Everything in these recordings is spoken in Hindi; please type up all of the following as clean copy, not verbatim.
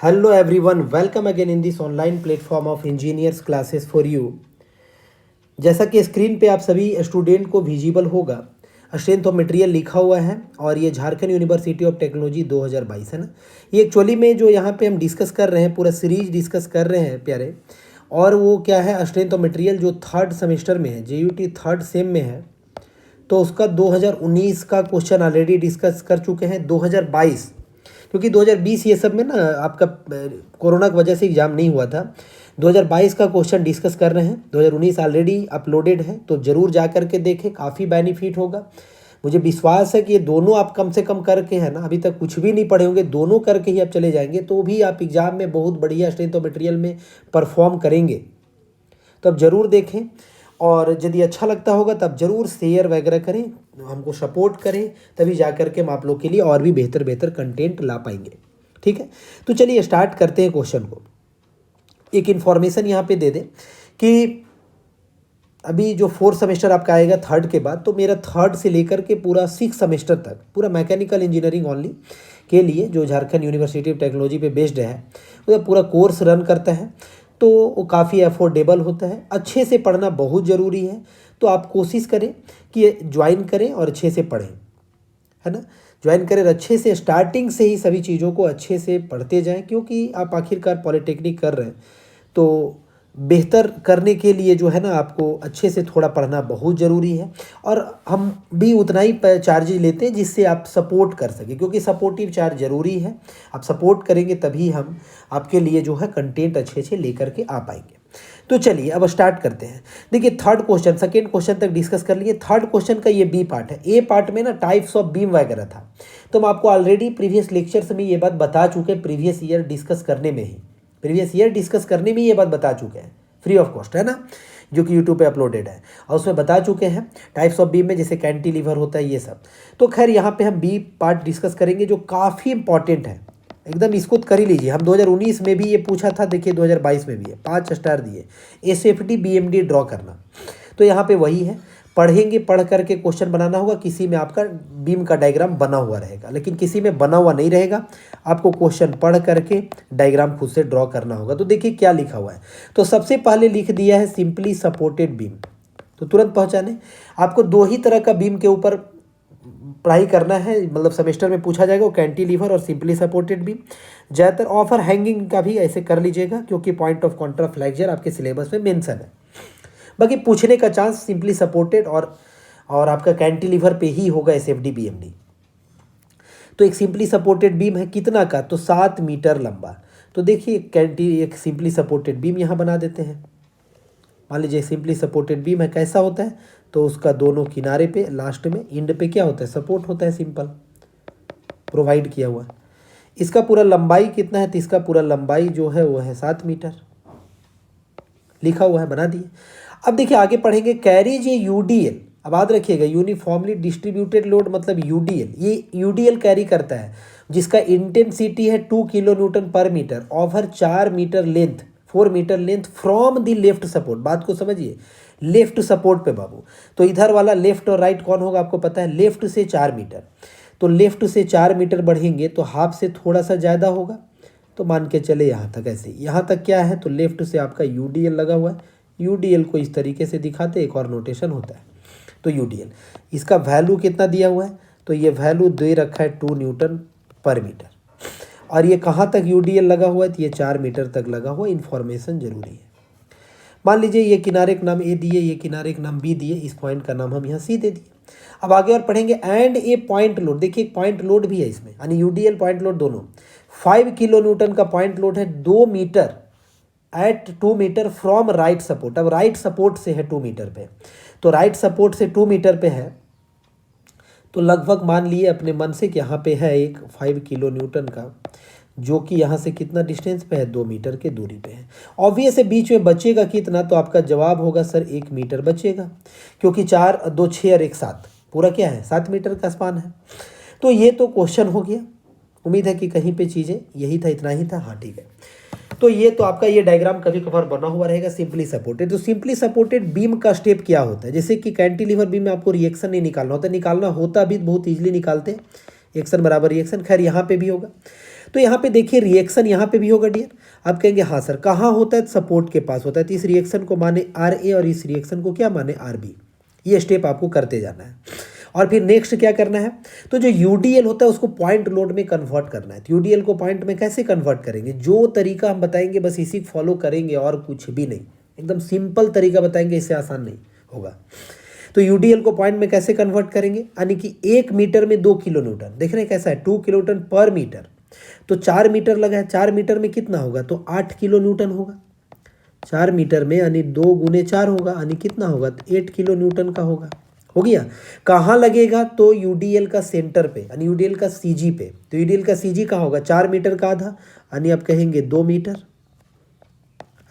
Hello everyone, welcome again in this online platform of engineers classes for you। जैसा कि स्क्रीन पे आप सभी स्टूडेंट को विजिबल होगा, स्ट्रेंथ ऑफ मटेरियल लिखा हुआ है और ये झारखंड यूनिवर्सिटी ऑफ टेक्नोलॉजी 2022 है ना। ये एक्चुअली में जो यहाँ पे हम डिस्कस कर रहे हैं, पूरा सीरीज डिस्कस कर रहे हैं प्यारे। और वो क्या है, स्ट्रेंथ ऑफ मटेरियल जो थर्ड सेमेस्टर में है, JUT थर्ड सेम में है, तो उसका 2019 का क्वेश्चन ऑलरेडी डिस्कस कर चुके हैं। 2022 क्योंकि 2020 ये सब में ना आपका कोरोना की वजह से एग्ज़ाम नहीं हुआ था। 2022 का क्वेश्चन डिस्कस कर रहे हैं। 2019 ऑलरेडी अपलोडेड है, तो ज़रूर जा कर के देखें, काफ़ी बेनिफिट होगा। मुझे विश्वास है कि ये दोनों आप कम से कम करके है ना, अभी तक कुछ भी नहीं पढ़े होंगे, दोनों करके ही आप चले जाएंगे तो भी आप एग्ज़ाम में बहुत बढ़िया स्ट्रेंथ ऑफ मटेरियल में परफॉर्म करेंगे। तो अब ज़रूर देखें, और यदि अच्छा लगता होगा तब ज़रूर शेयर वगैरह करें, हमको सपोर्ट करें, तभी जा कर के हम आप लोग के लिए और भी बेहतर कंटेंट ला पाएंगे। ठीक है, तो चलिए स्टार्ट करते हैं क्वेश्चन को। एक इन्फॉर्मेशन यहाँ पे दे दें कि अभी जो फोर्थ सेमेस्टर आपका आएगा थर्ड के बाद, तो मेरा थर्ड से लेकर के पूरा 6 सेमेस्टर तक पूरा मैकेनिकल इंजीनियरिंग ओनली के लिए जो झारखंड यूनिवर्सिटी ऑफ टेक्नोलॉजी पे बेस्ड है, वो पूरा कोर्स रन करता है। तो वो काफ़ी अफोर्डेबल होता है, अच्छे से पढ़ना बहुत ज़रूरी है। तो आप कोशिश करें कि ज्वाइन करें और अच्छे से पढ़ें, है ना। ज्वाइन करें, अच्छे से स्टार्टिंग से ही सभी चीज़ों को अच्छे से पढ़ते जाएं, क्योंकि आप आखिरकार पॉलिटेक्निक कर रहे हैं तो बेहतर करने के लिए जो है ना आपको अच्छे से थोड़ा पढ़ना बहुत ज़रूरी है। और हम भी उतना ही चार्जेज लेते हैं जिससे आप सपोर्ट कर सकें, क्योंकि सपोर्टिव चार्ज ज़रूरी है। आप सपोर्ट करेंगे तभी हम आपके लिए जो है कंटेंट अच्छे लेकर के आ पाएंगे। तो चलिए अब स्टार्ट करते हैं। देखिए थर्ड क्वेश्चन, सेकेंड क्वेश्चन तक डिस्कस कर लिए। थर्ड क्वेश्चन का ये बी पार्ट है। ए पार्ट में ना टाइप्स ऑफ बीम वगैरह था, तो हम आपको ऑलरेडी प्रीवियस लेक्चर्स में ये बात बता चुके हैं, प्रीवियस ईयर डिस्कस करने में ये बात बता चुके हैं, फ्री ऑफ कॉस्ट, है ना, जो कि यूट्यूब पे अपलोडेड है। और उसमें बता चुके हैं टाइप्स ऑफ बीम में जैसे कैंटिलीवर होता है, ये सब। तो खैर यहाँ पे हम बी पार्ट डिस्कस करेंगे जो काफ़ी इंपॉर्टेंट है एकदम। इसको कर ही लीजिए। हम 2019 में भी ये पूछा था, देखिए 2022 में भी है, 5 स्टार दिए। SFD BMD ड्रॉ करना, तो यहाँ पे वही है। पढ़ेंगे, पढ़ करके क्वेश्चन बनाना होगा। किसी में आपका बीम का डायग्राम बना हुआ रहेगा, लेकिन किसी में बना हुआ नहीं रहेगा। आपको क्वेश्चन पढ़ करके डायग्राम खुद से ड्रॉ करना होगा। तो देखिए क्या लिखा हुआ है। तो सबसे पहले लिख दिया है सिंपली सपोर्टेड बीम, तो तुरंत पहचाने। आपको 2 ही तरह का बीम के ऊपर पढ़ाई करना है, मतलब सेमेस्टर में पूछा जाएगा, वो कैंटिलीवर और सिंपली सपोर्टेड बीम। ज़्यादातर ऑफर हैंगिंग का भी ऐसे कर लीजिएगा, क्योंकि पॉइंट ऑफ कॉन्ट्राफ्लेक्चर आपके सिलेबस में मेंशन है। बाकी पूछने का चांस सिंपली सपोर्टेड और आपका कैंटिलीवर पे ही होगा, SFD BMD। तो एक सिंपली सपोर्टेड बीम है कितना का, तो 7 मीटर लंबा। तो देखिए एक सिंपली सपोर्टेड बीम यहाँ बना देते हैं। मान लीजिए सिंपली सपोर्टेड बीम है, कैसा होता है, तो उसका दोनों किनारे पे लास्ट में एंड पे क्या होता है, सपोर्ट होता है, सिंपल प्रोवाइड किया हुआ। इसका पूरा लंबाई कितना है, तो इसका पूरा लंबाई जो है वो है 7 मीटर, लिखा हुआ है, बना दिए। अब देखिए आगे पढ़ेंगे कैरिज ये UDL। अब याद रखिएगा, यूनिफॉर्मली डिस्ट्रीब्यूटेड लोड मतलब UDL। ये UDL कैरी करता है, जिसका इंटेंसिटी है 2 किलो न्यूटन पर metre, over 4 metre length, 4 metre length from the left support. बात को समझिए, लेफ्ट सपोर्ट पे बाबू। तो इधर वाला लेफ्ट और राइट कौन होगा आपको पता है, लेफ्ट से 4 मीटर। तो लेफ्ट से 4 मीटर बढ़ेंगे तो हाफ से थोड़ा सा ज़्यादा होगा, तो मान के चले यहाँ तक। ऐसे यहाँ तक क्या है, तो लेफ्ट से आपका UDL लगा हुआ है। UDL को इस तरीके से दिखाते, एक और नोटेशन होता है। तो UDL, इसका वैल्यू कितना दिया हुआ है, तो ये वैल्यू दे रखा है 2 न्यूटन पर मीटर। और ये कहाँ तक UDL लगा हुआ है, तो ये 4 मीटर तक लगा हुआ। इन्फॉर्मेशन जरूरी है। मान लीजिए ये किनारे का नाम A दिए, ये किनारे का नाम B दिए, इस पॉइंट का नाम हम यहाँ C दे दिए। अब आगे और पढ़ेंगे एंड ए पॉइंट लोड। देखिए पॉइंट लोड भी है इसमें, यानी UDL पॉइंट लोड दोनों। 5 किलो न्यूटन का पॉइंट लोड है 2 metre at 2 metre from right support. अब राइट सपोर्ट से है 2 मीटर पे, तो राइट सपोर्ट से 2 मीटर पे है, तो लगभग मान लिए अपने मन से कि यहाँ पे है एक 5 किलो न्यूटन का, जो कि यहाँ से कितना डिस्टेंस पे है, 2 मीटर के दूरी पे है। ऑब्वियस है बीच में बचेगा कितना, तो आपका जवाब होगा सर 1 मीटर बचेगा, क्योंकि 4 2 6 और 1 7, पूरा क्या है 7 मीटर का स्पान है। तो ये तो क्वेश्चन हो गया। उम्मीद है कि कहीं पे चीज़ें यही था, इतना ही था, हाँ ठीक है। तो ये तो आपका ये डायग्राम कभी कभार बना हुआ रहेगा सिंपली सपोर्टेड। तो सिंपली सपोर्टेड बीम का स्टेप क्या होता है, जैसे कि कैंटिलीवर बीम में आपको रिएक्शन नहीं निकालना होता, निकालना होता भी बहुत ईजिली निकालते, एक्शन बराबर रिएक्शन। खैर यहाँ पे भी होगा। तो यहाँ पे देखिए रिएक्शन यहाँ पे भी होगा डियर। आप कहेंगे हाँ सर कहाँ होता है, सपोर्ट के पास होता है, तो इस रिएक्शन को माने RA और इस रिएक्शन को क्या माने RB। ये स्टेप आपको करते जाना है। और फिर नेक्स्ट क्या करना है, तो जो UDL होता है उसको पॉइंट लोड में कन्वर्ट करना है। तो UDL को पॉइंट में कैसे कन्वर्ट करेंगे, जो तरीका हम बताएंगे बस इसी को फॉलो करेंगे और कुछ भी नहीं, एकदम सिंपल तरीका बताएंगे, इससे आसान नहीं होगा। तो UDL को पॉइंट में कैसे कन्वर्ट करेंगे, यानी कि 1 मीटर में 2 किलो न्यूटन, देख रहे हैं कैसा है, 2 किलो न्यूटन पर मीटर। तो 4 मीटर लगा है, 4 मीटर में कितना होगा, तो 8 किलो न्यूटन होगा। 4 मीटर में यानी 2 गुने 4 होगा, यानी कितना होगा, तो 8 किलो न्यूटन का होगा। हो गया। कहाँ लगेगा, तो UDL का सेंटर पे, यानी UDL का CG पे। तो UDL का CG कहाँ होगा, 4 मीटर का आधा, यानी आप कहेंगे 2 मीटर,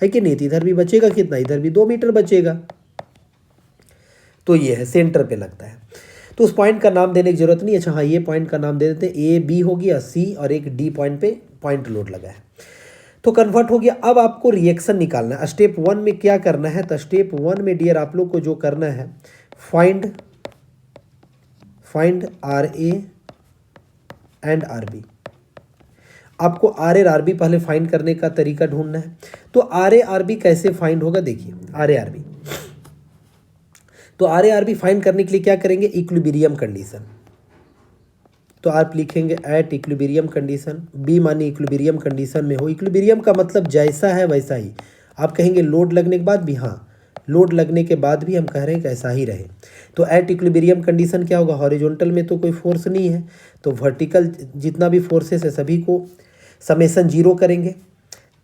है कि नहीं। तो इधर भी बचेगा कितना, इधर भी 2 मीटर बचेगा। तो ये है सेंटर पे लगता है। तो उस पॉइंट का नाम देने की जरूरत नहीं है। अच्छा हाँ, ये पॉइंट का नाम दे देते हैं, AB हो गया, C और एक D पॉइंट पे पॉइंट लोड लगा है, तो कन्वर्ट हो गया। अब आपको रिएक्शन निकालना है। स्टेप 1 में क्या करना है, तो स्टेप 1 में डियर आप लोग को जो करना है, फाइंड RA एंड RB। आपको RA और RB पहले फाइंड करने का तरीका ढूंढना है। तो RA RB कैसे फाइंड होगा, देखिए RA RB। तो RA RB फाइंड करने के लिए क्या करेंगे, इक्विलिब्रियम कंडीशन। तो आप लिखेंगे एट इक्विलिब्रियम कंडीशन, बी मानी इक्विलिब्रियम कंडीशन में हो। इक्विलिब्रियम का मतलब जैसा है वैसा ही। आप कहेंगे लोड लगने के बाद भी, हाँ लोड लगने के बाद भी हम कह रहे हैं कि ऐसा ही रहे। तो एट इक्विलिब्रियम कंडीशन क्या होगा, हॉरिजॉन्टल में तो कोई फोर्स नहीं है, तो वर्टिकल जितना भी फोर्सेस है सभी को समेसन 0 करेंगे।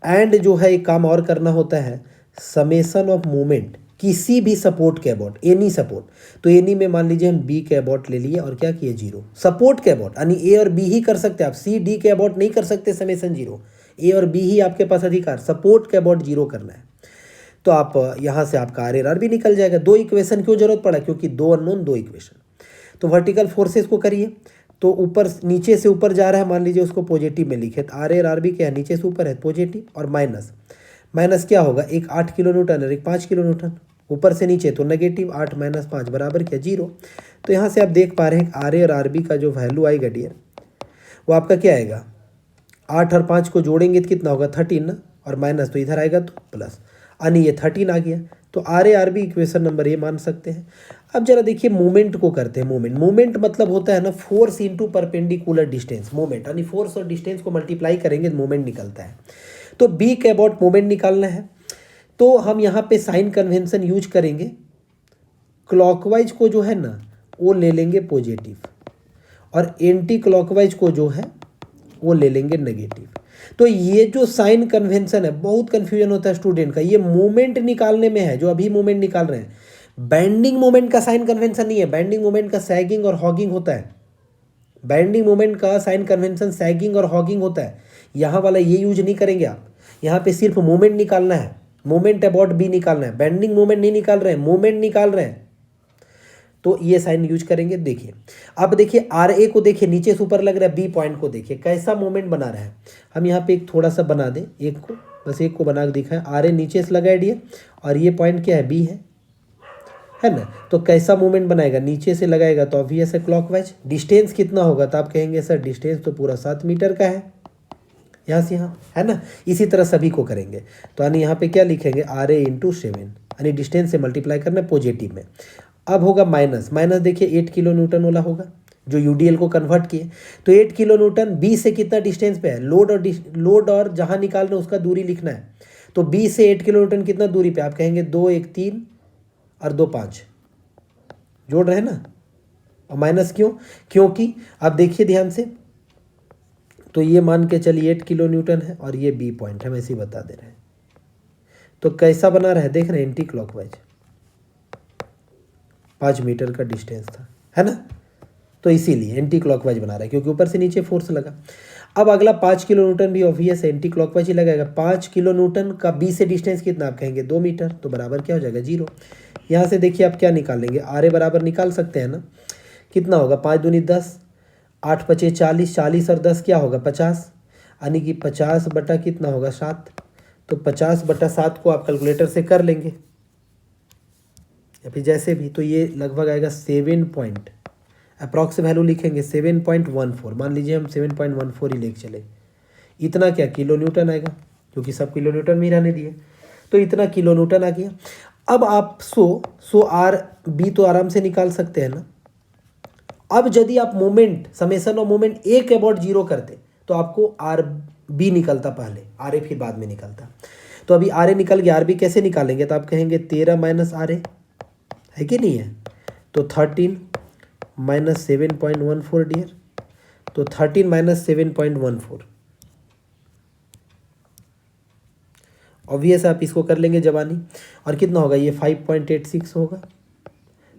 एंड जो है एक काम और करना होता है, समेसन ऑफ मोमेंट किसी भी सपोर्ट के अबाउट, एनी सपोर्ट। तो एनी में मान लीजिए हम B के अबाउट ले लिए और क्या किए 0, सपोर्ट के अबाउट, यानी A और B ही कर सकते हैं आप, C D के अबाउट नहीं कर सकते समेसन 0। A और B ही आपके पास अधिकार, सपोर्ट के अबाउट 0 करना है। तो आप यहाँ से आपका RA और RB निकल जाएगा। 2 इक्वेशन क्यों जरूरत पड़ा, क्योंकि 2 अननोन 2 इक्वेशन। तो वर्टिकल फोर्सेस को करिए, तो ऊपर नीचे से ऊपर जा रहा है, मान लीजिए उसको पॉजिटिव में लिखे, तो RA और RB क्या है, नीचे से ऊपर है पॉजिटिव, और माइनस क्या होगा, एक 8 किलो न्यूटन और एक 5 किलो न्यूटन, ऊपर से नीचे तो नेगेटिव 8 माइनस 5 बराबर क्या 0। तो यहाँ से आप देख पा रहे हैं कि RA और RB का जो वैल्यू आएगा डियर, वो आपका क्या आएगा, 8 और 5 को जोड़ेंगे तो कितना होगा 13 ना, और माइनस तो इधर आएगा तो प्लस, यानी ये 13 आ गया। तो RA RB इक्वेशन नंबर ये मान सकते हैं। अब जरा देखिए मूवमेंट को करते हैं। मूवमेंट मतलब होता है ना force into perpendicular distance, movement यानी फोर्स और डिस्टेंस को मल्टीप्लाई करेंगे तो मूवमेंट निकलता है। तो B के अबाउट मूवमेंट निकालना है, तो हम यहाँ पे साइन कन्वेंशन यूज करेंगे। क्लॉकवाइज को जो है ना वो ले लेंगे पॉजिटिव, और एंटी क्लॉकवाइज को जो है वो ले लेंगे नेगेटिव। तो ये जो साइन कन्वेंशन है, बहुत कंफ्यूजन होता है स्टूडेंट का, ये मूवमेंट निकालने में है, जो अभी मूवमेंट निकाल रहे हैं। बेंडिंग मूवमेंट का साइन कन्वेंशन नहीं है, बेंडिंग मूवमेंट का सैगिंग और हॉगिंग होता है। बेंडिंग मूवमेंट का साइन कन्वेंशन सैगिंग और हॉगिंग होता है, यहाँ वाला ये यूज नहीं करेंगे आप। यहाँ पे सिर्फ मूवमेंट निकालना है, मूवमेंट अबाउट B निकालना है, बेंडिंग मूवमेंट नहीं निकाल रहे हैं, मूवमेंट निकाल रहे हैं, तो ये साइन यूज करेंगे। देखिए अब देखिए RA को देखिए नीचे से ऊपर लग रहा है, B पॉइंट को देखिए कैसा मूवमेंट बना रहा है। हम यहाँ पे एक थोड़ा सा बना दें, एक को बस एक को बना के दिखाएं। RA नीचे से लगा है और ये पॉइंट क्या है B है ना। तो कैसा मूवमेंट बनाएगा, नीचे से लगाएगा तो ऑब्वियस है क्लॉकवाइज। डिस्टेंस कितना होगा, तो आप कहेंगे सर डिस्टेंस तो पूरा 7 मीटर का है यहाँ से यहाँ, है ना। इसी तरह सभी को करेंगे, तो यानी यहाँ पे क्या लिखेंगे RA इंटू 7, यानी डिस्टेंस से मल्टीप्लाई करना है पॉजिटिव में। अब होगा माइनस, देखिए 8 किलो न्यूटन वाला होगा जो UDL को कन्वर्ट किए। तो 8 किलो न्यूटन B से कितना डिस्टेंस पे है, लोड और जहाँ निकाल रहे हैं उसका दूरी लिखना है। तो B से 8 किलो न्यूटन कितना दूरी पे, आप कहेंगे 2 1 3 और 2 5, जोड़ रहे हैं ना। और माइनस क्यों, क्योंकि आप देखिए ध्यान से, तो ये मान के चलिए 8 किलो न्यूटन है और ये B पॉइंट है, वैसे ही बता दे रहे हैं। तो कैसा बना रहा है, देख रहे हैं एंटी क्लॉकवाइज, 5 मीटर का डिस्टेंस था, है ना। तो इसीलिए एंटी क्लॉकवाइज बना रहा है, क्योंकि ऊपर से नीचे फोर्स लगा। अब अगला 5 किलो न्यूटन भी ऑब्वियस एंटी क्लॉकवाइज ही लगाएगा। 5 किलो न्यूटन का B से डिस्टेंस कितना, आप कहेंगे 2 मीटर, तो बराबर क्या हो जाएगा 0। यहाँ से देखिए आप क्या निकाल लेंगे, RA बराबर निकाल सकते हैं ना, कितना होगा 5 दूनी 10, 8 पचे 40, 40 और 10 क्या होगा 50, यानी कि 50 बटा कितना होगा 7। तो 50 बटा 7 को आप कैलकुलेटर से कर लेंगे या फिर जैसे भी, तो ये लगभग आएगा 7 पॉइंट, अप्रॉक्स वैल्यू लिखेंगे 7.14। मान लीजिए हम 7.14 ही लेके चले, इतना क्या किलो न्यूटन आएगा, क्योंकि सब किलो न्यूटन में ही रहने दिए, तो इतना किलो न्यूटन आ गया। अब आप सो आर बी तो आराम से निकाल सकते हैं ना। अब यदि आप मोमेंट समेशन ऑफ मोमेंट ए के अबाउट जीरो करते तो आपको आर बी निकलता पहले, आर ए फिर बाद में निकलता। तो अभी आर ए निकल गया, आर बी कैसे निकालेंगे, तो आप कहेंगे 13 माइनस आर ए है कि नहीं है, तो 13 माइनस 7.14 डियर, तो 13 माइनस 7.14 ऑब्वियस आप इसको कर लेंगे जवानी, और कितना होगा ये 5.86 होगा,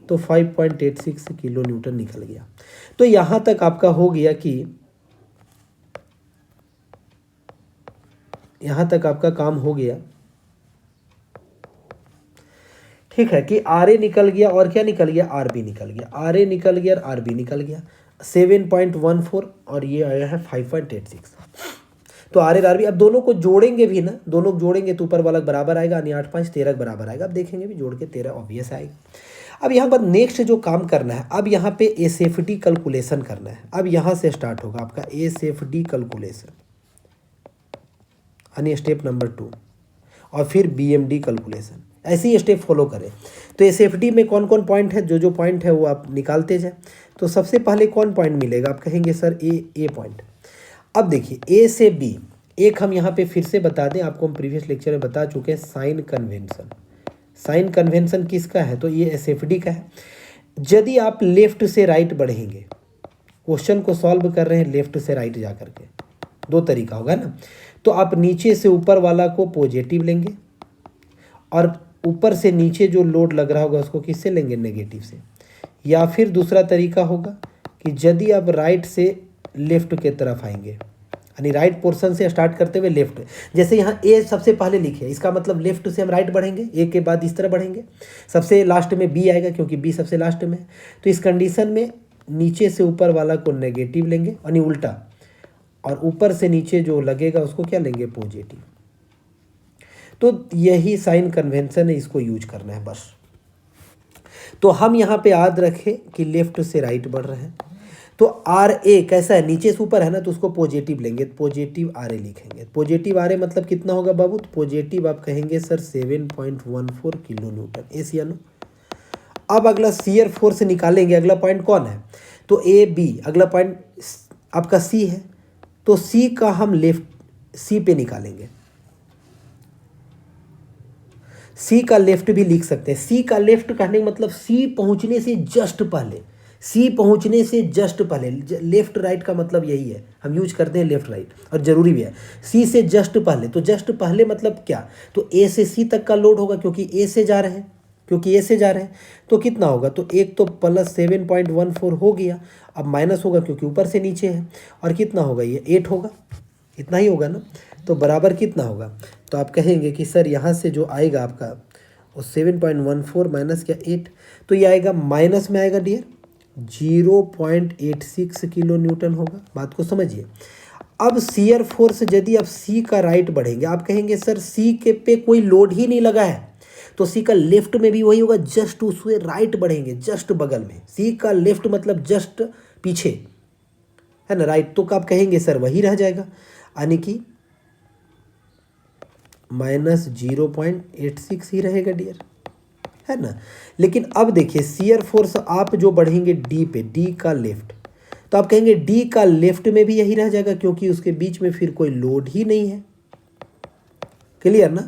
तो 5.86 किलो न्यूटन निकल गया। तो यहाँ तक आपका हो गया कि यहाँ तक आपका काम हो गया, ठीक है, कि आर ए निकल गया और क्या निकल गया, आर बी निकल गया, आर ए निकल गया और आर बी निकल गया 7.14 और ये आया है 5.86। तो आर ए आर बी अब दोनों को जोड़ेंगे भी ना, दोनों को जोड़ेंगे तो ऊपर वाला बराबर आएगा, यानी 8 5 13 बराबर आएगा। अब देखेंगे भी जोड़ के 13 ऑब्वियस आएगा। अब यहाँ पर नेक्स्ट जो काम करना है, अब यहाँ पे ए सेफ्टी कैलकुलेशन करना है। अब यहाँ से स्टार्ट होगा आपका ए सेफ्टी कैलकुलेशन, यानी स्टेप नंबर 2, और फिर बी एम डी कैलकुलेशन, ऐसे ही स्टेप फॉलो करें। तो ए सेफ्टी में कौन कौन पॉइंट है, जो पॉइंट है वो आप निकालते जाए। तो सबसे पहले कौन पॉइंट मिलेगा, आप कहेंगे सर ए पॉइंट। अब देखिए ए से बी, एक हम यहाँ पे फिर से बता दें, आपको हम प्रीवियस लेक्चर में बता चुके हैं, साइन कन्वेंशन। साइन कन्वेंशन किसका है, तो ये एसएफडी का है। यदि आप लेफ्ट से राइट बढ़ेंगे, क्वेश्चन को सॉल्व कर रहे हैं लेफ्ट से राइट जा करके, दो तरीका होगा ना, तो आप नीचे से ऊपर वाला को पॉजिटिव लेंगे और ऊपर से नीचे जो लोड लग रहा होगा उसको किससे लेंगे, नेगेटिव से। या फिर दूसरा तरीका होगा कि यदि आप राइट से लेफ्ट के तरफ आएंगे, यानी राइट पोर्शन से स्टार्ट करते हुए लेफ्ट, जैसे यहाँ ए सबसे पहले लिखे, इसका मतलब लेफ्ट से हम राइट बढ़ेंगे, ए के बाद इस तरह बढ़ेंगे, सबसे लास्ट में बी आएगा क्योंकि बी सबसे लास्ट में है। तो इस कंडीशन में नीचे से ऊपर वाला को नेगेटिव लेंगे, यानी उल्टा, और ऊपर से नीचे जो लगेगा उसको क्या लेंगे, पॉजिटिव। तो यही साइन कन्वेंशन है, इसको यूज करना है बस। तो हम यहाँ पे याद रखें कि लेफ्ट से राइट बढ़ रहे हैं, तो आर ए कैसा है, नीचे से ऊपर है ना, तो उसको पॉजिटिव लेंगे, पॉजिटिव आर ए लिखेंगे। पॉजिटिव आर ए मतलब कितना होगा बाबू, तो पॉजिटिव आप कहेंगे सर 7.14 किलो न्यूटन, एस या नो। अब अगला शियर फोर्स निकालेंगे, अगला पॉइंट कौन है, तो ए बी, अगला पॉइंट आपका सी है, तो सी का हम लेफ्ट, सी पे निकालेंगे, सी का लेफ्ट भी लिख सकते हैं। सी का लेफ्ट कहने का मतलब सी पहुंचने से जस्ट पहले, सी पहुंचने से जस्ट पहले, लेफ्ट राइट का मतलब यही है, हम यूज करते हैं लेफ्ट राइट, और जरूरी भी है। सी से जस्ट पहले, तो जस्ट पहले मतलब क्या, तो ए से सी तक का लोड होगा, क्योंकि ए से जा रहे हैं, तो कितना होगा, तो एक तो प्लस 7.14 हो गया, अब माइनस होगा क्योंकि ऊपर से नीचे है, और कितना होगा ये 8 होगा, इतना ही होगा ना। तो बराबर कितना होगा, तो आप कहेंगे कि सर यहाँ से जो आएगा आपका वो 7.14 माइनस क्या 8, तो ये आएगा माइनस में आएगा डियर 0.86 किलो न्यूटन होगा। बात को समझिए। अब शियर फोर्स यदि आप सी का राइट बढ़ेंगे, आप कहेंगे सर सी के पे कोई लोड ही नहीं लगा है, तो सी का लेफ्ट में भी वही होगा, जस्ट उससे राइट बढ़ेंगे, जस्ट बगल में। सी का लेफ्ट मतलब जस्ट पीछे है ना, राइट, तो आप कहेंगे सर वही रह जाएगा, यानी कि माइनस 0.86 ही रहेगा डियर, है ना। लेकिन अब देखिए शियर फोर्स आप जो बढ़ेंगे डी पे, डी का लेफ्ट, तो आप कहेंगे डी का लेफ्ट में भी यही रह जाएगा, क्योंकि उसके बीच में फिर कोई लोड ही नहीं है। क्लियर ना।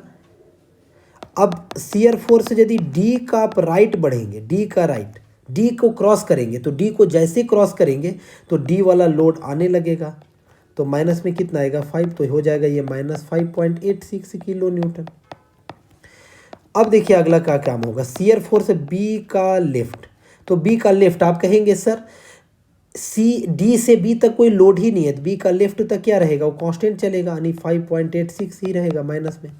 अब शियर फोर्स यदि डी का आप राइट बढ़ेंगे, डी का राइट, डी को क्रॉस करेंगे, तो डी को जैसे क्रॉस करेंगे तो डी वाला लोड आने लगेगा, तो माइनस में कितना आएगा 5, तो हो जाएगा ये माइनस 5.86 किलो न्यूटन। अब देखिए अगला क्या काम होगा, शियर फोर्स बी का लेफ्ट, तो बी का लेफ्ट आप कहेंगे सर सी डी से बी तक कोई लोड ही नहीं है, तो बी का लेफ्ट तक क्या रहेगा, वो कांस्टेंट चलेगा, यानी 5.86 ही रहेगा माइनस में।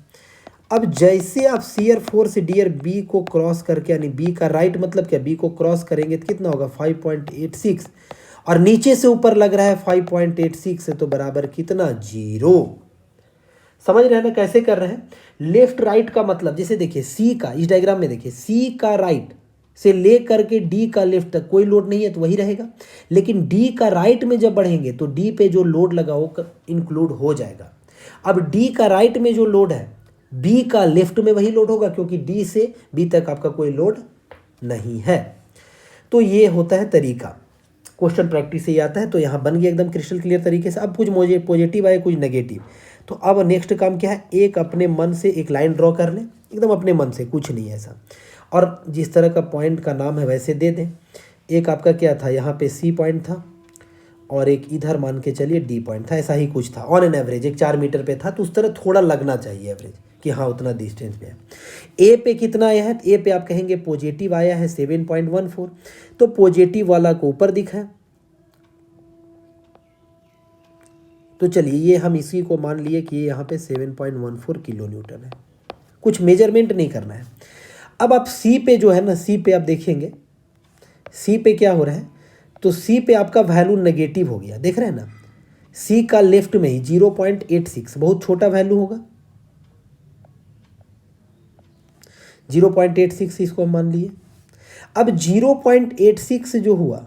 अब जैसे आप शियर फोर्स डियर बी को क्रॉस करके, यानी बी का राइट मतलब क्या, बी को क्रॉस करेंगे तो कितना होगा 5.86, और नीचे से ऊपर लग रहा है 5.86 से, तो बराबर कितना 0। समझ रहे हैं ना कैसे कर रहे हैं। लेफ्ट राइट का मतलब, जैसे देखिए सी का, इस डायग्राम में देखिए सी का राइट से ले करके डी का लेफ्ट तक कोई लोड नहीं है तो वही रहेगा, लेकिन डी का राइट में जब बढ़ेंगे तो डी पे जो लोड लगा वो इंक्लूड हो जाएगा। अब डी का राइट में जो लोड है बी का लेफ्ट में वही लोड होगा, क्योंकि डी से बी तक आपका कोई लोड नहीं है। तो ये होता है तरीका, क्वेश्चन प्रैक्टिस से ही आता है। तो यहाँ बन गया एकदम क्रिस्टल क्लियर तरीके से। अब कुछ मुझे पॉजिटिव आए कुछ नेगेटिव। तो अब नेक्स्ट काम क्या है, एक अपने मन से एक लाइन ड्रॉ कर लें, एकदम अपने मन से, कुछ नहीं ऐसा, और जिस तरह का पॉइंट का नाम है वैसे दे दें। एक आपका क्या था, यहाँ पे सी पॉइंट था और एक इधर मान के चलिए डी पॉइंट था, ऐसा ही कुछ था। ऑन एन एवरेज एक 4 मीटर पे था, तो उस तरह थोड़ा लगना चाहिए एवरेज कि हाँ उतना डिस्टेंस पे है। ए पे कितना आया है, ए पे आप कहेंगे पॉजिटिव आया है 7.14, तो पॉजिटिव वाला को ऊपर दिखा है। तो चलिए ये हम इसी को मान लिए कि ये यहाँ पे 7.14 किलो न्यूटन है, कुछ मेजरमेंट नहीं करना है। अब आप सी पे जो है ना, सी पे आप देखेंगे, सी पे क्या हो रहा है, तो सी पे आपका वैल्यू नेगेटिव हो गया, देख रहे हैं ना, सी का लेफ्ट में ही 0.86, बहुत छोटा वैल्यू होगा 0.86, इसको हम मान लिए। अब 0.86 जो हुआ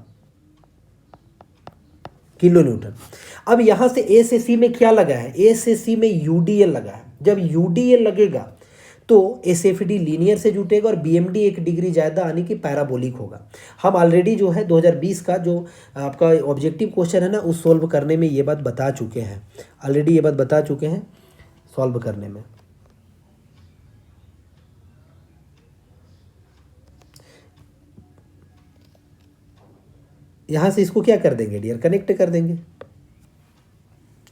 किलो न्यूटन, अब यहां से ए से सी में क्या लगा है, ए से सी में यूडीएल लगा है। जब यूडीएल लगेगा तो एसएफडी लीनियर से जुटेगा और बीएमडी 1 डिग्री ज़्यादा आने की पैराबोलिक होगा। हम ऑलरेडी जो है 2020 का जो आपका ऑब्जेक्टिव क्वेश्चन है ना, उस सॉल्व करने में ये बात बता चुके हैं, ऑलरेडी ये बात बता चुके हैं सॉल्व करने में। यहाँ से इसको क्या कर देंगे डियर, कनेक्ट कर देंगे,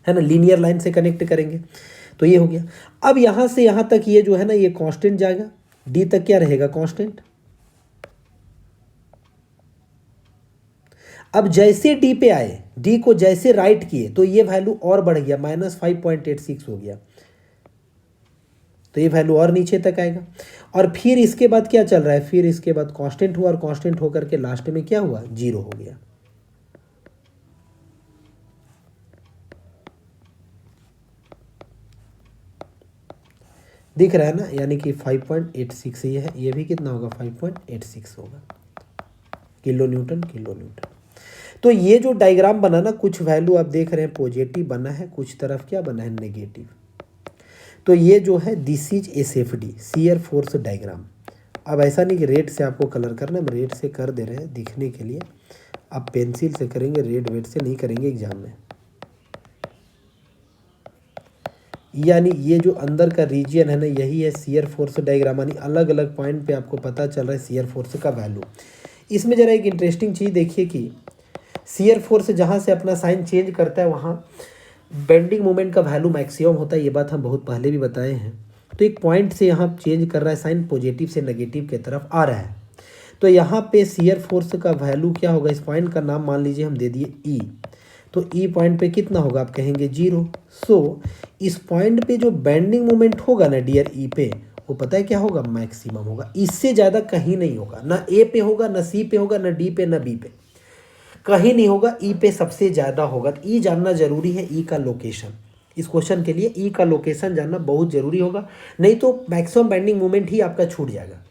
है ना, लीनियर लाइन से कनेक्ट करेंगे। तो ये हो गया। अब यहाँ से यहाँ तक ये जो है ना, ये कांस्टेंट जाएगा, डी तक क्या रहेगा, कांस्टेंट। अब जैसे डी पे आए, डी को जैसे राइट किए तो ये वैल्यू और बढ़ गया, -5.86 हो गया, तो ये वैल्यू और नीचे तक आएगा। और फिर इसके बाद क्या चल रहा है, फिर इसके बाद कांस्टेंट हुआ और कांस्टेंट होकर के लास्ट में क्या हुआ, 0 हो गया। दिख रहा है ना, यानी कि 5.86 ये है, ये भी कितना होगा, 5.86 होगा किलो न्यूटन, किलो न्यूटन। तो ये जो डायग्राम बना ना, कुछ वैल्यू आप देख रहे हैं पॉजिटिव बना है, कुछ तरफ क्या बना है, नेगेटिव। तो ये जो है this is SFD, shear force diagram. अब ऐसा नहीं कि रेड से आपको कलर करना है, हम रेड से कर दे रहे हैं दिखने के लिए, आप पेंसिल से करेंगे, रेड वेड से नहीं करेंगे एग्जाम में। यानी ये जो अंदर का रीजन है ना, यही है शियर फोर्स डायग्राम, यानी अलग अलग पॉइंट पे आपको पता चल रहा है शियर फोर्स का वैल्यू। इसमें ज़रा एक इंटरेस्टिंग चीज़ देखिए कि शियर फोर्स जहाँ से अपना साइन चेंज करता है वहाँ बेंडिंग मोमेंट का वैल्यू मैक्सिमम होता है, ये बात हम बहुत पहले भी बताए हैं। तो एक पॉइंट से यहाँ चेंज कर रहा है साइन, पॉजिटिव से नेगेटिव की तरफ आ रहा है, तो यहाँ पे शियर फोर्स का वैल्यू क्या होगा, इस पॉइंट का नाम मान लीजिए हम दे दिए ई, तो ई पॉइंट पे कितना होगा, आप कहेंगे 0। सो इस पॉइंट पे जो बेंडिंग मोमेंट होगा ना डियर ई पे, वो पता है क्या होगा, मैक्सिमम होगा, इससे ज़्यादा कहीं नहीं होगा, ना ए पे होगा, ना सी पे होगा, ना डी पे, ना बी पे, कहीं नहीं होगा, ई पे सबसे ज़्यादा होगा। तो ई जानना जरूरी है, ई का लोकेशन, इस क्वेश्चन के लिए ई का लोकेशन जानना बहुत ज़रूरी होगा, नहीं तो मैक्सिमम बेंडिंग मोमेंट ही आपका छूट जाएगा।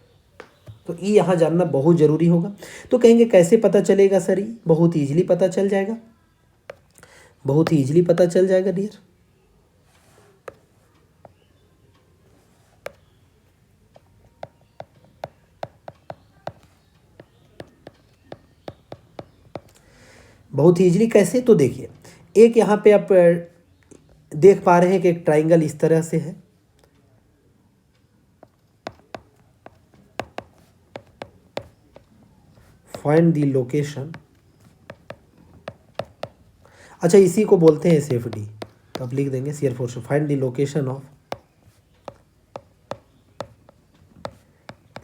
तो ई यहाँ जानना बहुत ज़रूरी होगा। तो कहेंगे कैसे पता चलेगा सर, ई बहुत ईजिली पता चल जाएगा, बहुत ही ईजिली पता चल जाएगा डियर। बहुत ही ईजिली कैसे, तो देखिए एक यहाँ पे आप देख पा रहे हैं कि एक ट्राइंगल इस तरह से है, फाइंड द लोकेशन, अच्छा इसी को बोलते हैं एसएफडी, तो आप लिख देंगे shear force, find the location of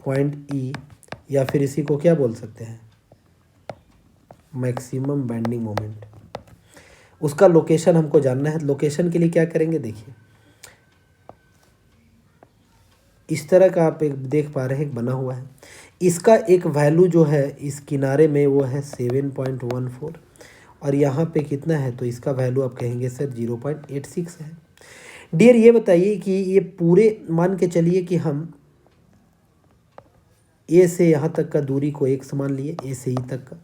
point ई, या फिर इसी को क्या बोल सकते हैं, मैक्सिमम बेंडिंग मोमेंट, उसका लोकेशन हमको जानना है। लोकेशन के लिए क्या करेंगे, देखिए इस तरह का आप एक देख पा रहे हैं, एक बना हुआ है, इसका एक वैल्यू जो है इस किनारे में वो है 7.14 और यहाँ पे कितना है, तो इसका वैल्यू आप कहेंगे सर 0.86 है। डियर ये बताइए कि ये पूरे मान के चलिए कि हम ए से यहाँ तक का दूरी को x मान लिए, ए से ई तक का,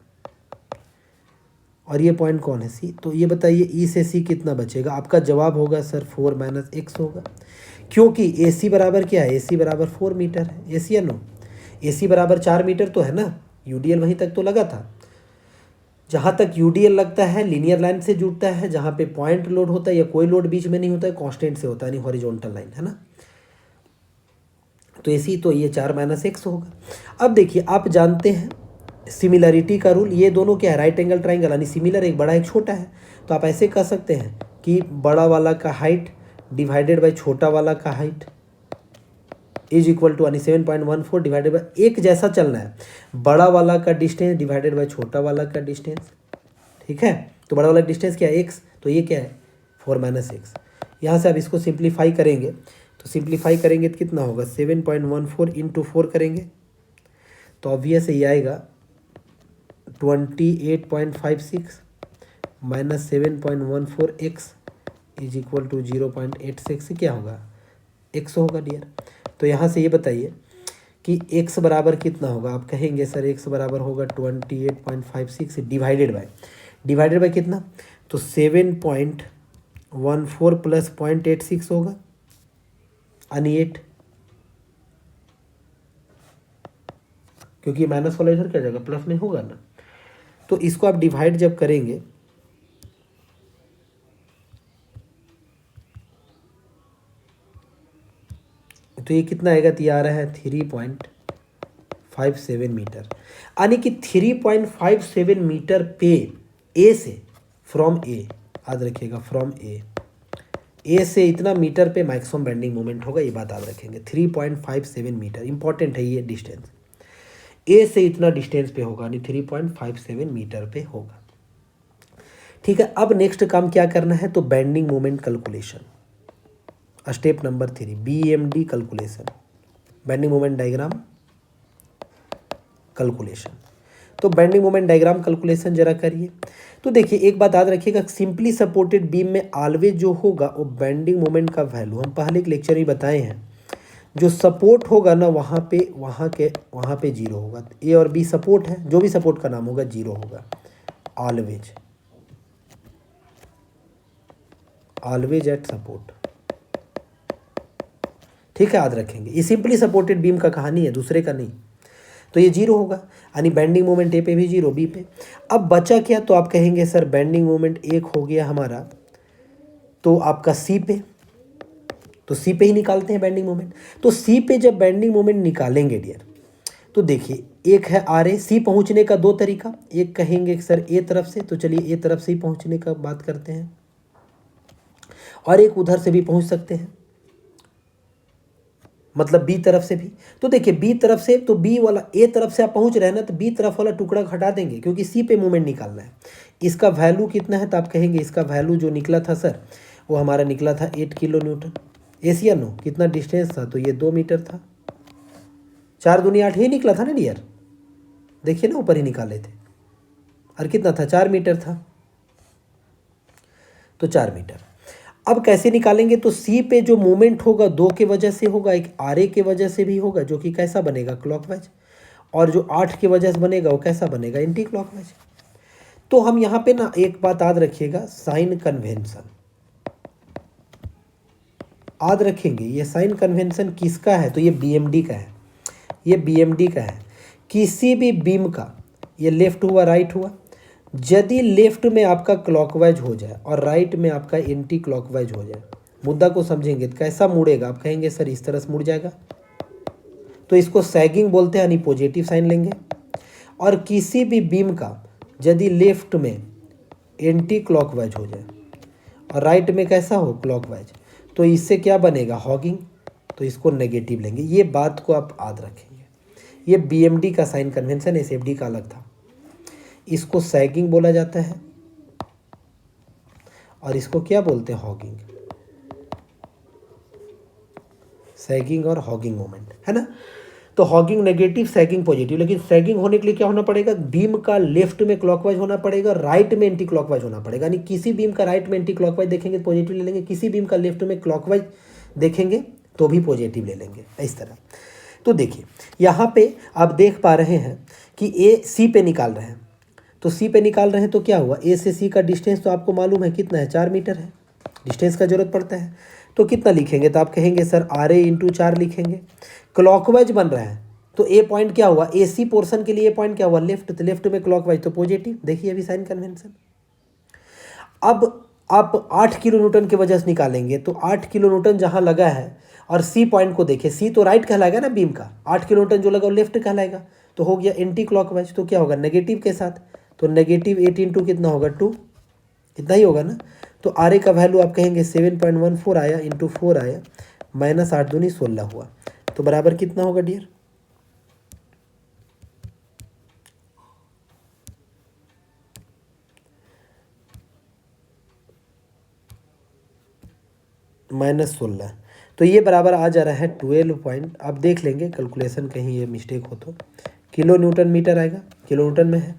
और ये पॉइंट कौन है सी। तो ये बताइए ई से सी कितना बचेगा। आपका जवाब होगा सर 4 - x होगा, क्योंकि ए सी बराबर क्या है, ए सी बराबर 4 मीटर है। ए सी या नो, ए सी बराबर 4 मीटर तो है ना, यूडीएल वहीं तक तो लगा था। जहाँ तक यूडीएल लगता है लीनियर लाइन से जुड़ता है, जहाँ पे पॉइंट लोड होता है या कोई लोड बीच में नहीं होता है, कांस्टेंट से होता है, यानी हॉरिजॉन्टल लाइन है ना। तो ऐसी तो ये 4 - x होगा। अब देखिए आप जानते हैं सिमिलरिटी का रूल, ये दोनों क्या है, राइट एंगल ट्राइंगल, यानी सिमिलर, एक बड़ा एक छोटा है। तो आप ऐसे कह सकते हैं कि बड़ा वाला का हाइट डिवाइडेड बाय छोटा वाला का हाइट इज इक्वल टू, यानी 7.14 डिवाइडेड बाय, एक जैसा चलना है, बड़ा वाला का डिस्टेंस डिवाइडेड बाय छोटा वाला का डिस्टेंस। ठीक है, तो बड़ा वाला डिस्टेंस क्या है, x, तो ये क्या है 4 - x। यहाँ से आप इसको सिंप्लीफाई करेंगे, तो सिंप्लीफाई करेंगे तो कितना होगा, 7.14 इंटू 4 करेंगे तो ऑब्वियस ये आएगा 28.56 minus 7.14 x is equal to 0.86, क्या होगा, x होगा डियर। तो यहाँ से ये बताइए कि x बराबर कितना होगा। आप कहेंगे सर x बराबर होगा 28.56 डिवाइडेड बाय कितना, तो 7.14 प्लस 0.86 होगा, यानी 8, क्योंकि माइनस वाला इधर क्या जाएगा, प्लस में होगा ना। तो इसको आप डिवाइड जब करेंगे तो ये कितना आएगा, तो ये आ रहा है 3.57 मीटर, यानी कि 3.57 मीटर पे ए से, फ्रॉम ए, याद रखिएगा फ्रॉम ए से इतना मीटर पे मैक्सिमम बेंडिंग मोमेंट होगा, ये बात याद रखेंगे। 3.57 मीटर इंपॉर्टेंट है ये डिस्टेंस, ए से इतना डिस्टेंस पे होगा, यानी 3.57 मीटर पे होगा। ठीक है, अब नेक्स्ट काम क्या करना है, तो bending moment calculation, step number 3 BMD calculation, bending moment diagram calculation. तो बेंडिंग मोमेंट डायग्राम कैलकुलेशन जरा करिए। तो देखिए एक बात याद रखिएगा, सिंपली सपोर्टेड बीम में ऑलवेज जो होगा वो बेंडिंग मोमेंट का वैल्यू, हम पहले के लेक्चर में बताए हैं, जो सपोर्ट होगा ना वहाँ पे जीरो होगा। ए और बी सपोर्ट है, जो भी सपोर्ट का नाम होगा जीरो होगा, ऑलवेज एट सपोर्ट। ठीक है, याद रखेंगे, ये सिंपली सपोर्टेड बीम का कहानी है, दूसरे का नहीं। तो ये जीरो होगा, यानी बेंडिंग मोमेंट ए पे भी जीरो, बी पे। अब बचा क्या, तो आप कहेंगे सर बेंडिंग मोमेंट एक हो गया हमारा, तो आपका सी पे, तो सी पे ही निकालते हैं बेंडिंग मोमेंट। तो सी पे जब बेंडिंग मोमेंट निकालेंगे डियर, तो देखिए एक है आर ए, सी पहुंचने का दो तरीका, एक कहेंगे सर ए तरफ से, तो चलिए ए तरफ से ही पहुंचने का बात करते हैं, और एक उधर से भी पहुंच सकते हैं, मतलब बी तरफ से भी। तो देखिए बी तरफ से, तो बी वाला, ए तरफ से आप पहुंच रहे हैं ना, तो बी तरफ वाला टुकड़ा हटा देंगे, क्योंकि सी पे मूवमेंट निकालना है। इसका वैल्यू कितना है, तो आप कहेंगे इसका वैल्यू जो निकला था सर, वो हमारा निकला था 8 किलो न्यूटन। एशिया नो कितना डिस्टेंस था, तो ये 2 मीटर था, 4 दूनी 8 ही निकला था ना डियर, देखिए ना ऊपर ही निकाले थे, और कितना था 4 मीटर था, तो 4 मीटर। अब कैसे निकालेंगे, तो सी पे जो मूवमेंट होगा 2 के वजह से होगा, एक आर ए के वजह से भी होगा, जो कि कैसा बनेगा क्लॉकवाइज, और जो 8 के वजह से बनेगा वो कैसा बनेगा एंटी क्लॉकवाइज। तो हम यहाँ पे ना एक बात याद रखिएगा, साइन कन्वेंशन याद रखेंगे। ये साइन कन्वेंशन किसका है, तो ये BMD का है, ये BMD का है। किसी भी बीम का, ये लेफ्ट हुआ राइट हुआ, यदि लेफ्ट में आपका क्लॉकवाइज हो जाए और राइट में आपका एंटी क्लॉकवाइज हो जाए, मुद्दा को समझेंगे तो कैसा मुड़ेगा, आप कहेंगे सर इस तरह से मुड़ जाएगा, तो इसको सैगिंग बोलते हैं, यानी पॉजिटिव साइन लेंगे। और किसी भी बीम का यदि लेफ्ट में एंटी क्लॉकवाइज हो जाए और राइट में कैसा हो क्लॉकवाइज, तो इससे क्या बनेगा हॉगिंग, तो इसको नेगेटिव लेंगे। ये बात को आप याद रखेंगे, ये BMD का साइन कन्वेंशन, SFD का अलग था। इसको सैगिंग बोला जाता है और इसको क्या बोलते हैं हॉगिंग, सैगिंग और हॉगिंग मोमेंट, है ना। तो हॉगिंग नेगेटिव, सैगिंग पॉजिटिव। लेकिन सैगिंग होने के लिए क्या होना पड़ेगा, बीम का लेफ्ट में क्लॉकवाइज होना पड़ेगा, राइट में एंटी क्लॉकवाइज होना पड़ेगा। यानी किसी बीम का राइट में एंटी क्लॉकवाइज देखेंगे तो पॉजिटिव ले लेंगे, किसी बीम का लेफ्ट में क्लॉकवाइज देखेंगे तो भी पॉजिटिव ले लेंगे, इस तरह। तो देखिए यहाँ पे आप देख पा रहे हैं कि ए सी पे निकाल रहे हैं, तो सी पे निकाल रहे हैं तो क्या हुआ, ए से सी का डिस्टेंस तो आपको मालूम है कितना है, 4 मीटर है, डिस्टेंस का जरूरत पड़ता है। तो कितना लिखेंगे, तो आप कहेंगे सर आर ए इंटू 4 लिखेंगे। क्लॉकवाइज बन रहा है तो ए पॉइंट क्या हुआ, ए सी पोर्सन के लिए पॉइंट क्या हुआ, लेफ्ट, तो लेफ्ट में क्लॉकवाइज तो पॉजिटिव। देखिए अभी साइन कन्वेंशन। अब आप 8 किलो न्यूटन की वजह से निकालेंगे तो 8 किलो न्यूटन जहाँ लगा है और सी पॉइंट को देखिए, सी तो राइट कहलाएगा ना बीम का, 8 किलो न्यूटन जो लगा वो लेफ्ट कहलाएगा, तो हो गया एंटी क्लॉकवाइज। तो क्या होगा, नेगेटिव के साथ, तो नेगेटिव 8 इंटू कितना होगा 2, इतना ही होगा ना। तो आर ए का वैल्यू आप कहेंगे 7.14 आया इंटू 4 आया, माइनस 8 दूनी 16 हुआ, तो बराबर कितना होगा डियर, -16। तो ये बराबर आ जा रहा है 12 पॉइंट, आप देख लेंगे कैलकुलेशन कहीं ये मिस्टेक हो तो, किलो न्यूटन मीटर आएगा, किलो न्यूटन में है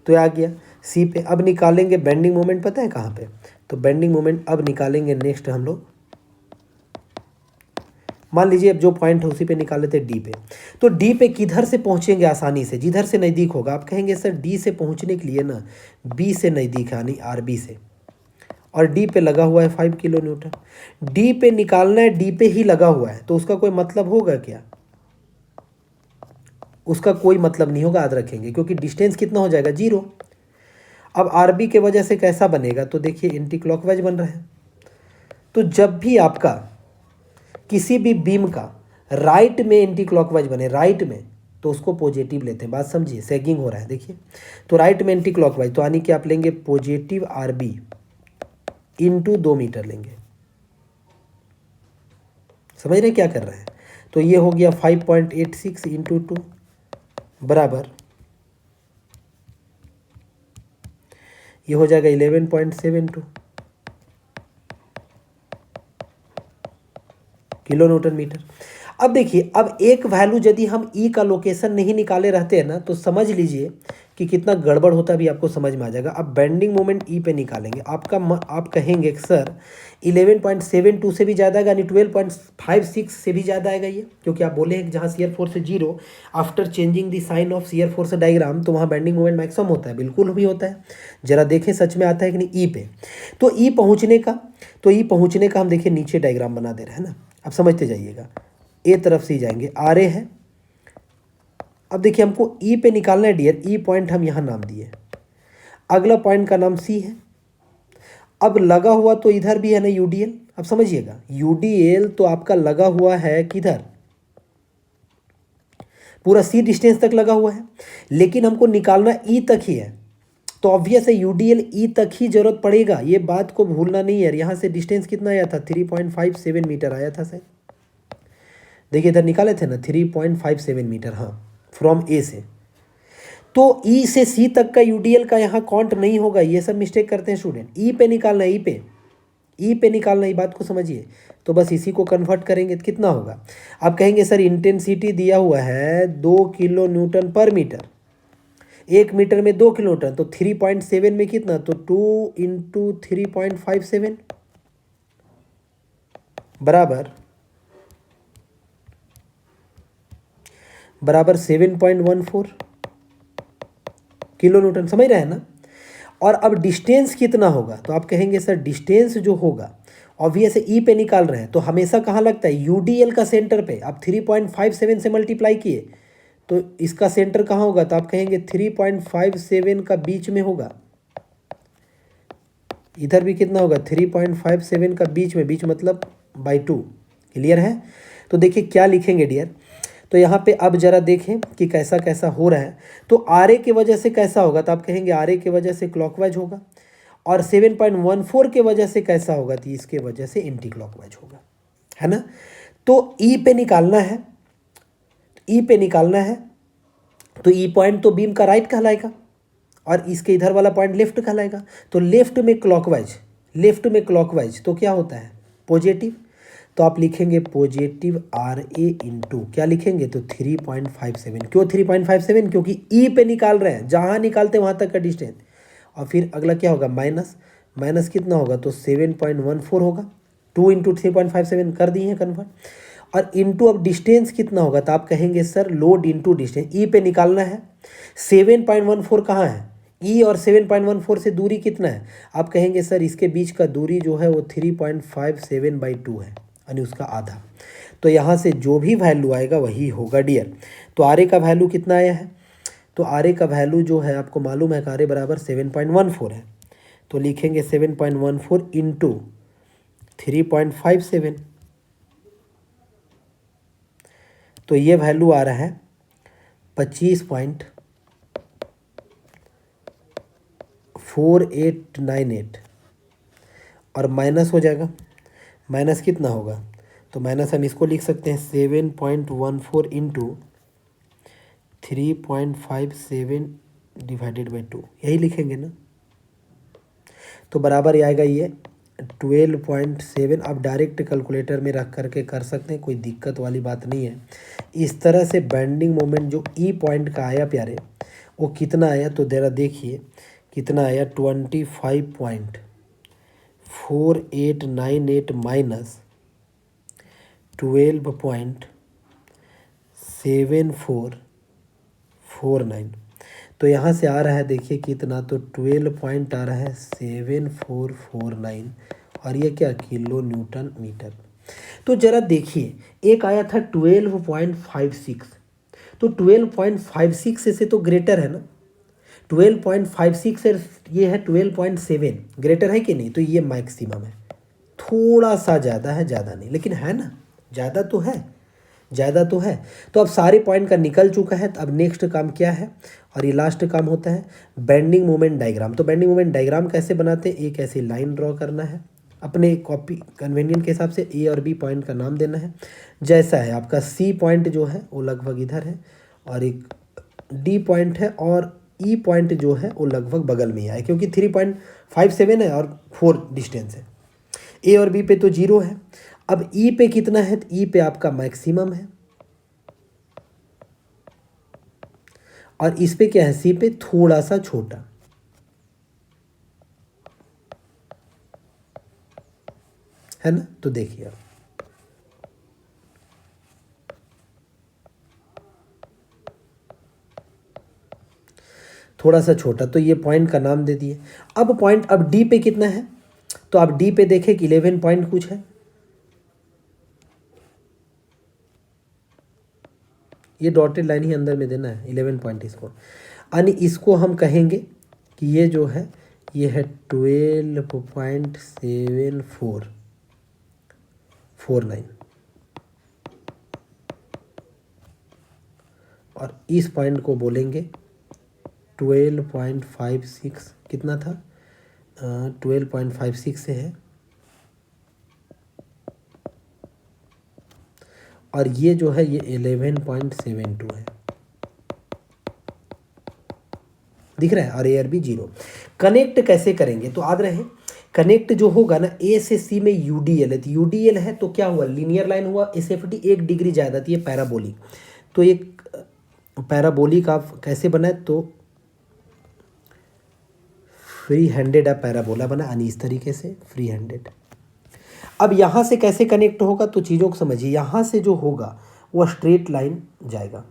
तो ये आ गया सी पे। अब निकालेंगे बेंडिंग मोमेंट, पता है कहाँ पे, तो बेंडिंग मोमेंट अब निकालेंगे नेक्स्ट हम लोग, मान लीजिए अब जो पॉइंट है उसी पे निकाल लेते डी पे। तो डी पे किधर से पहुंचेंगे आसानी से, जिधर से नज़दीक होगा। आप कहेंगे सर डी से पहुंचने के लिए ना बी से नज़दीक है, यानी आर बी से, और डी पे लगा हुआ है 5 किलो न्यूटन, डी पे निकालना है, डी पे ही लगा हुआ है, तो उसका कोई मतलब होगा क्या, उसका कोई मतलब नहीं होगा, याद रखेंगे, क्योंकि डिस्टेंस कितना हो जाएगा 0। अब आर बी के वजह से कैसा बनेगा, तो देखिए एंटी क्लॉकवाइज बन रहा है। तो जब भी आपका किसी भी बीम का राइट में एंटी क्लॉकवाइज बने, राइट में, तो उसको पॉजिटिव लेते हैं, बात समझिए, सैगिंग हो रहा है देखिए। तो राइट में एंटी क्लॉकवाइज, तो यानी कि आप लेंगे positive R B into 2 metre लेंगे, समझ रहे क्या कर रहे हैं। तो ये हो गया 5.86 इंटू 2 बराबर, ये हो जाएगा 11.72 किलो न्यूटन मीटर। अब देखिए, अब एक वैल्यू यदि हम ई का लोकेशन नहीं निकाले रहते हैं ना, तो समझ लीजिए कि कितना गड़बड़ होता भी आपको समझ में आ जाएगा। अब बेंडिंग मोमेंट ई पे निकालेंगे, आप कहेंगे सर 11.72 से भी ज़्यादा आएगा, यानी 12.56 से भी ज़्यादा आएगा ये, क्योंकि आप बोले हैं कि जहाँ shear force 0 after changing the sign of shear force diagram, तो वहाँ बेंडिंग मोमेंट मैक्सिमम होता है, बिल्कुल भी होता है। जरा देखें सच में आता है कि नहीं ई पे। तो ई पहुँचने का हम देखिए नीचे डायग्राम बना दे रहे हैं ना, आप समझते जाइएगा। ए तरफ से ही जाएंगे, आर ए है। अब देखिए हमको ई पे निकालना है डियर, ई पॉइंट हम यहाँ नाम दिए, अगला पॉइंट का नाम सी है। अब लगा हुआ तो इधर भी है ना यूडीएल, अब समझिएगा यूडीएल तो आपका लगा हुआ है किधर, पूरा सी डिस्टेंस तक लगा हुआ है, लेकिन हमको निकालना ई तक ही है, तो ऑब्वियस है यूडीएल ई तक ही जरूरत पड़ेगा, ये बात को भूलना नहीं है। यहाँ से डिस्टेंस कितना आया था, 3.57 मीटर आया था सर, देखिए इधर निकाले थे ना 3.57 मीटर, हाँ, फ्रॉम ए से। तो ई से सी तक का यूडीएल का यहाँ काउंट नहीं होगा, ये सब मिस्टेक करते हैं स्टूडेंट। ई पे निकालना है, ई पे निकालना, ये बात को समझिए। तो बस इसी को कन्वर्ट करेंगे तो कितना होगा, आप कहेंगे सर इंटेंसिटी दिया हुआ है 2 किलो न्यूटन पर मीटर, 1 मीटर में 2 किलो न्यूटन, तो 3.7 में कितना, तो 2 इंटू 3.57 बराबर 7.14 किलो न्यूटन, समझ रहे हैं ना। और अब डिस्टेंस कितना होगा, तो आप कहेंगे सर डिस्टेंस जो होगा, ऑब्वियस ई पे निकाल रहे हैं तो हमेशा कहाँ लगता है, यूडीएल का सेंटर पे। आप 3.57 से मल्टीप्लाई किए तो इसका सेंटर कहाँ होगा, तो आप कहेंगे 3.57 का बीच में होगा, इधर भी कितना होगा 3.57 का बीच में, बीच मतलब बाई 2, क्लियर है। तो देखिए क्या लिखेंगे डियर, तो यहाँ पे अब जरा देखें कि कैसा कैसा हो रहा है। तो आर ए की वजह से कैसा होगा, तो आप कहेंगे आर ए की वजह से क्लॉकवाइज होगा, और 7.14 के वजह से कैसा होगा, तो इसके वजह से एंटी क्लॉकवाइज होगा, है ना। तो ई पे निकालना है, ई पे निकालना है, तो ई पॉइंट तो बीम का राइट कहलाएगा और इसके इधर वाला पॉइंट लेफ्ट कहलाएगा। तो लेफ्ट में क्लॉकवाइज तो क्या होता है, पॉजिटिव। तो आप लिखेंगे पॉजिटिव आर ए इंटू क्या लिखेंगे, तो 3.57। क्यों 3.57, क्योंकि ई पे निकाल रहे हैं, जहाँ निकालते हैं वहाँ तक का डिस्टेंस। और फिर अगला क्या होगा, माइनस कितना होगा, तो 7.14 होगा, 2 इंटू 3.57 कर दिए हैं कन्वर्ट। और इनटू अब डिस्टेंस कितना होगा, तो आप कहेंगे सर लोड इनटू डिस्टेंस, ई पे निकालना है। 7.14 कहाँ है, ई और 7.14 से दूरी कितना है, आप कहेंगे सर इसके बीच का दूरी जो है वो 3.57/2 है, यानी उसका आधा। तो यहाँ से जो भी वैल्यू आएगा वही होगा डियर। तो आर ए का वैल्यू कितना आया है, तो आर ए का वैल्यू जो है आपको मालूम है कि आर ए बराबर 7.14 है, तो लिखेंगे 7.14 इंटू 3.57, तो ये वैल्यू आ रहा है 25.4898 और माइनस हो जाएगा, माइनस कितना होगा, तो माइनस हम इसको लिख सकते हैं 7.14 इंटू 3.57 डिवाइडेड बाई 2, यही लिखेंगे ना। तो बराबर ही आएगा ये 12.7। आप डायरेक्ट कैलकुलेटर में रख करके कर सकते हैं, कोई दिक्कत वाली बात नहीं है। इस तरह से बेंडिंग मोमेंट जो ई पॉइंट का आया प्यारे, वो कितना आया, तो जरा देखिए कितना आया, 25.4898 माइनस 12.7449। तो यहाँ से आ रहा है देखिए कितना, तो 12 पॉइंट आ रहा है 7449, और ये क्या, किलो न्यूटन मीटर। तो जरा देखिए एक आया था 12.56, तो 12.56 से तो ग्रेटर है ना, 12.56 से ये है 12.7, ग्रेटर है कि नहीं, तो ये मैक्सिमम है, थोड़ा सा ज़्यादा है, ज़्यादा नहीं, लेकिन है ना, ज़्यादा तो है, ज़्यादा तो है। तो अब सारे पॉइंट का निकल चुका है, तो अब नेक्स्ट काम क्या है, और ये लास्ट काम होता है बेंडिंग मोमेंट डायग्राम। तो बेंडिंग मोमेंट डायग्राम कैसे बनाते हैं, एक ऐसी लाइन ड्रॉ करना है, अपने कॉपी कन्वीनियंट के हिसाब से ए और बी पॉइंट का नाम देना है। जैसा है आपका सी पॉइंट जो है वो लगभग इधर है, और एक डी पॉइंट है, और ई पॉइंट जो है वो लगभग बगल में ही है, क्योंकि 3.57 है और 4 डिस्टेंस है। ए और बी पे तो 0 है। अब ई पे कितना है, तो ई पे आपका मैक्सिमम है, और इस पे क्या है, सी पे थोड़ा सा छोटा है ना। तो देखिए आप थोड़ा सा छोटा, तो ये पॉइंट का नाम दे दिए। अब पॉइंट, अब डी पे कितना है, तो आप डी पे देखें कि 11 पॉइंट कुछ है, ये डॉटेड लाइन ही अंदर में देना है 11 पॉइंट इसको, यानी इसको हम कहेंगे कि ये जो है ये है 12.7449, और इस पॉइंट को बोलेंगे 12.56, कितना था, 12.56 से है, और ये जो है ये 11.72 है, दिख रहा है, और ए और बी 0। कनेक्ट कैसे करेंगे, तो याद रहे कनेक्ट जो होगा ना, ए से सी में यूडीएल है, तो यूडीएल है तो क्या हुआ, लीनियर लाइन हुआ, एसएफटी 1 डिग्री ज़्यादा थी, ये पैराबोलिक। तो एक पैराबोलिक आप कैसे बनाए, तो फ्री हैंडेड आप पैराबोला बना, यानी इस तरीके से फ्री हैंडेड। अब यहाँ से कैसे कनेक्ट होगा, तो चीज़ों को समझिए, यहाँ से जो होगा वो स्ट्रेट लाइन जाएगा,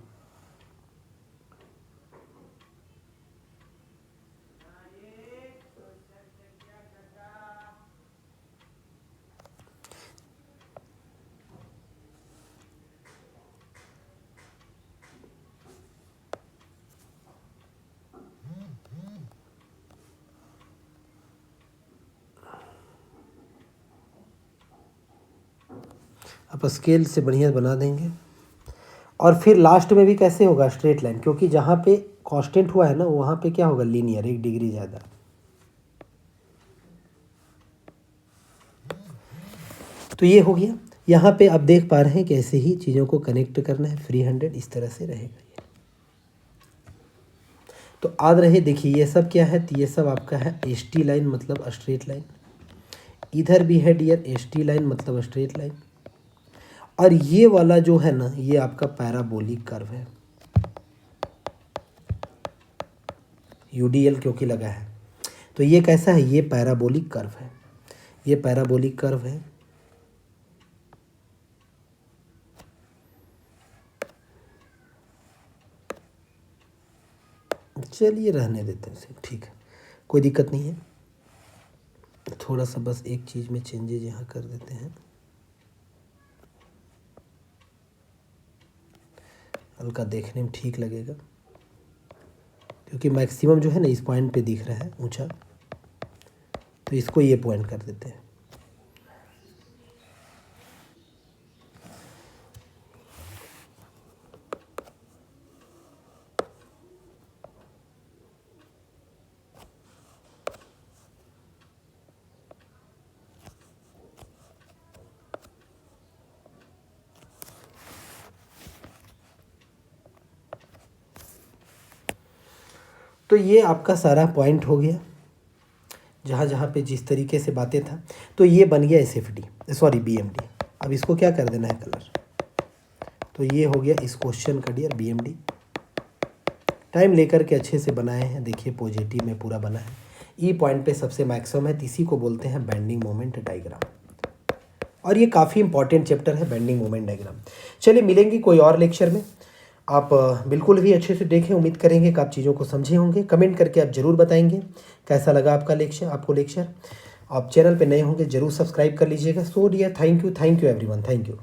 आप स्केल से बढ़िया बना देंगे। और फिर लास्ट में भी कैसे होगा, स्ट्रेट लाइन, क्योंकि जहाँ पे कांस्टेंट हुआ है ना वहाँ पे क्या होगा, लीनियर 1 डिग्री ज़्यादा। तो ये हो गया। यहाँ पे आप देख पा रहे हैं कि ऐसे ही चीज़ों को कनेक्ट करना है, फ्री हैंडेड इस तरह से रहेगा ये। तो याद रहे, देखिए ये सब क्या है, तो ये सब आपका है एस टी लाइन, मतलब स्ट्रेट लाइन। इधर भी है डियर एस टी लाइन, मतलब स्ट्रेट लाइन। और ये वाला जो है ना, ये आपका पैराबोलिक कर्व है, यूडीएल क्योंकि लगा है। तो ये कैसा है, ये पैराबोलिक कर्व है, ये पैराबोलिक कर्व है। चलिए रहने देते हैं उसे, ठीक है, कोई दिक्कत नहीं है। थोड़ा सा बस एक चीज़ में चेंजेज यहाँ कर देते हैं, हल्का देखने में ठीक लगेगा, क्योंकि मैक्सिमम जो है ना इस पॉइंट पे दिख रहा है ऊंचा, तो इसको ये पॉइंट कर देते हैं। तो ये आपका सारा पॉइंट हो गया, जहाँ जहाँ पे जिस तरीके से बातें था। तो ये बन गया SFD, सॉरी BMD। अब इसको क्या कर देना है कलर, तो ये हो गया इस क्वेश्चन का डियर BMD। टाइम लेकर के अच्छे से बनाए हैं, देखिए पॉजिटिव में पूरा बना है। ई पॉइंट पे सबसे मैक्सिमम है, इसी को बोलते हैं बेंडिंग मोमेंट डायग्राम, और ये काफ़ी इंपॉर्टेंट चैप्टर है बेंडिंग मोमेंट डायग्राम। चलिए मिलेंगे कोई और लेक्चर में, आप बिल्कुल भी अच्छे से देखें, उम्मीद करेंगे कि आप चीज़ों को समझे होंगे। कमेंट करके आप ज़रूर बताएंगे कैसा लगा आपका लेक्चर, आपको लेक्चर। आप चैनल पे नए होंगे ज़रूर सब्सक्राइब कर लीजिएगा। So dear, thank you everyone, thank you.